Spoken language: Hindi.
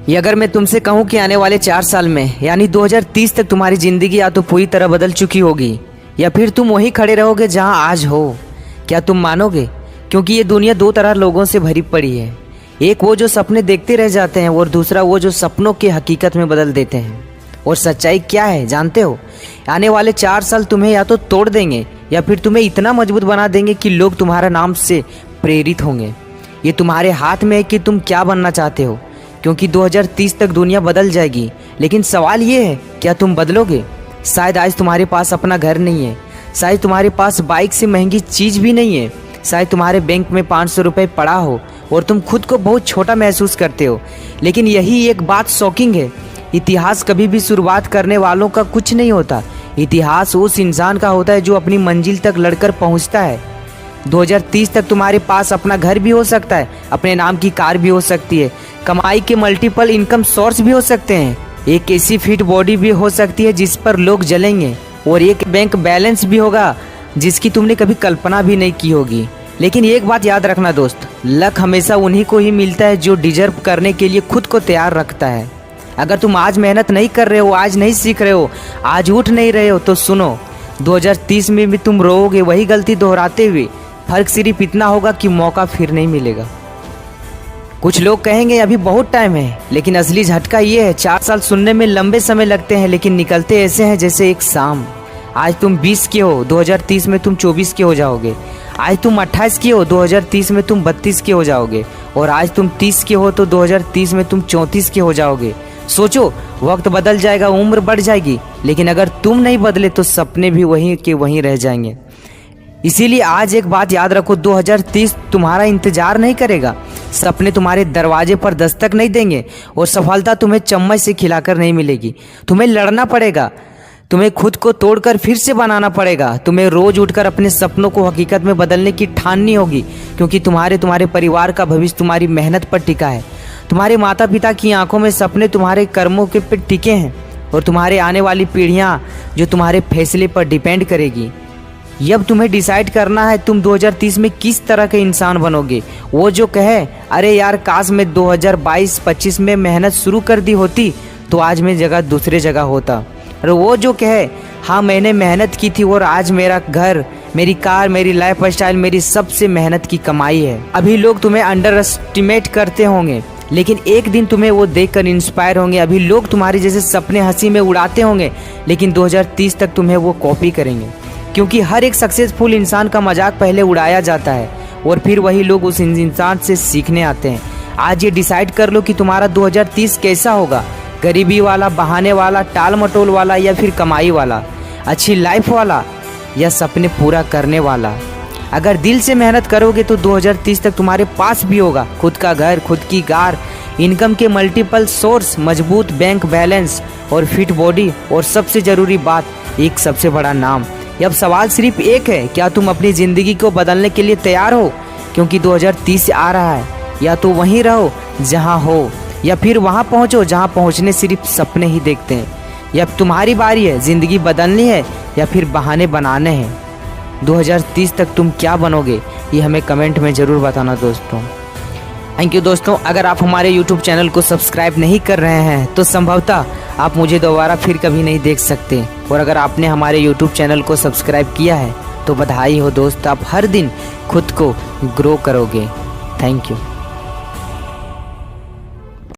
ये अगर मैं तुमसे कहूँ कि आने वाले 4 साल में यानी 2030 तक तुम्हारी ज़िंदगी या तो पूरी तरह बदल चुकी होगी या फिर तुम वहीं खड़े रहोगे जहाँ आज हो, क्या तुम मानोगे? क्योंकि ये दुनिया दो तरह लोगों से भरी पड़ी है। एक वो जो सपने देखते रह जाते हैं और दूसरा वो जो सपनों की हकीकत में बदल देते हैं। और सच्चाई क्या है जानते हो? आने वाले 4 साल तुम्हें या तो तोड़ देंगे या फिर तुम्हें इतना मजबूत बना देंगे कि लोग तुम्हारा नाम से प्रेरित होंगे। ये तुम्हारे हाथ में है कि तुम क्या बनना चाहते हो, क्योंकि 2030 तक दुनिया बदल जाएगी। लेकिन सवाल ये है, क्या तुम बदलोगे? शायद आज तुम्हारे पास अपना घर नहीं है, शायद तुम्हारे पास बाइक से महंगी चीज़ भी नहीं है, शायद तुम्हारे बैंक में 500 रुपये पड़ा हो और तुम खुद को बहुत छोटा महसूस करते हो। लेकिन यही एक बात शॉकिंग है, इतिहास कभी भी शुरुआत करने वालों का कुछ नहीं होता। इतिहास उस इंसान का होता है जो अपनी मंजिल तक लड़कर पहुंचता है। 2030 तक तुम्हारे पास अपना घर भी हो सकता है, अपने नाम की कार भी हो सकती है, कमाई के मल्टीपल इनकम सोर्स भी हो सकते हैं, एक ऐसी फिट बॉडी भी हो सकती है जिस पर लोग जलेंगे, और एक बैंक बैलेंस भी होगा जिसकी तुमने कभी कल्पना भी नहीं की होगी। लेकिन एक बात याद रखना दोस्त, लक हमेशा उन्हीं को ही मिलता है जो डिजर्व करने के लिए खुद को तैयार रखता है। अगर तुम आज मेहनत नहीं कर रहे हो, आज नहीं सीख रहे हो, आज उठ नहीं रहे हो, तो सुनो, 2030 में भी तुम रोओगे वही गलती दोहराते हुए। फर्क सिर्फ इतना होगा कि मौका फिर नहीं मिलेगा। कुछ लोग कहेंगे अभी बहुत टाइम है, लेकिन असली झटका ये है, 4 साल सुनने में लंबे समय लगते हैं लेकिन निकलते ऐसे हैं जैसे एक शाम। आज तुम 20 के हो, 2030 में तुम 24 के हो जाओगे। आज तुम 28 के हो, 2030 में तुम 32 के हो जाओगे। और आज तुम 30 के हो तो 2030 में तुम 34 के हो जाओगे। सोचो, वक्त बदल जाएगा, उम्र बढ़ जाएगी, लेकिन अगर तुम नहीं बदले तो सपने भी वहीं के वहीं रह जाएंगे। इसीलिए आज एक बात याद रखो, 2030 तुम्हारा इंतजार नहीं करेगा, सपने तुम्हारे दरवाजे पर दस्तक नहीं देंगे, और सफलता तुम्हें चम्मच से खिलाकर नहीं मिलेगी। तुम्हें लड़ना पड़ेगा, तुम्हें खुद को तोड़कर फिर से बनाना पड़ेगा। तुम्हें रोज उठकर अपने सपनों को हकीकत में बदलने की ठाननी होगी, क्योंकि तुम्हारे परिवार का भविष्य तुम्हारी मेहनत पर टिका है। तुम्हारे माता पिता की आंखों में सपने तुम्हारे कर्मों के पे टिके हैं, और तुम्हारे आने वाली पीढ़ियां जो तुम्हारे फैसले पर डिपेंड करेगी। अब तुम्हें डिसाइड करना है तुम 2030 में किस तरह के इंसान बनोगे। वो जो कहे अरे यार काश मैं 2022-25 में मेहनत शुरू कर दी होती तो आज मैं जगह दूसरे जगह होता। और वो जो कहे हाँ मैंने मेहनत की थी और आज मेरा घर, मेरी कार, मेरी लाइफ स्टाइल मेरी सबसे मेहनत की कमाई है। अभी लोग तुम्हें अंडर एस्टिमेट करते होंगे, लेकिन एक दिन तुम्हें वो देखकर इंस्पायर होंगे। अभी लोग तुम्हारे जैसे सपने हंसी में उड़ाते होंगे, लेकिन 2030 तक तुम्हें वो कॉपी करेंगे, क्योंकि हर एक सक्सेसफुल इंसान का मजाक पहले उड़ाया जाता है और फिर वही लोग उस इंसान से सीखने आते हैं। आज ये डिसाइड कर लो कि तुम्हारा 2030 कैसा होगा, गरीबी वाला, बहाने वाला, टाल मटोल वाला, या फिर कमाई वाला, अच्छी लाइफ वाला, या सपने पूरा करने वाला। अगर दिल से मेहनत करोगे तो 2030 तक तुम्हारे पास भी होगा खुद का घर, खुद की कार, इनकम के मल्टीपल सोर्स, मजबूत बैंक बैलेंस और फिट बॉडी, और सबसे ज़रूरी बात, एक सबसे बड़ा नाम। अब सवाल सिर्फ एक है, क्या तुम अपनी ज़िंदगी को बदलने के लिए तैयार हो? क्योंकि 2030 आ रहा है। या तो वहीं रहो जहां हो, या फिर वहां पहुंचो जहां पहुंचने सिर्फ सपने ही देखते हैं। या तुम्हारी बारी है, ज़िंदगी बदलनी है या फिर बहाने बनाने हैं। 2030 तक तुम क्या बनोगे, ये हमें कमेंट में ज़रूर बताना दोस्तों। थैंक यू दोस्तों। अगर आप हमारे YouTube चैनल को सब्सक्राइब नहीं कर रहे हैं तो संभवतः आप मुझे दोबारा फिर कभी नहीं देख सकते, और अगर आपने हमारे YouTube चैनल को सब्सक्राइब किया है तो बधाई हो दोस्त, आप हर दिन खुद को ग्रो करोगे। Thank you.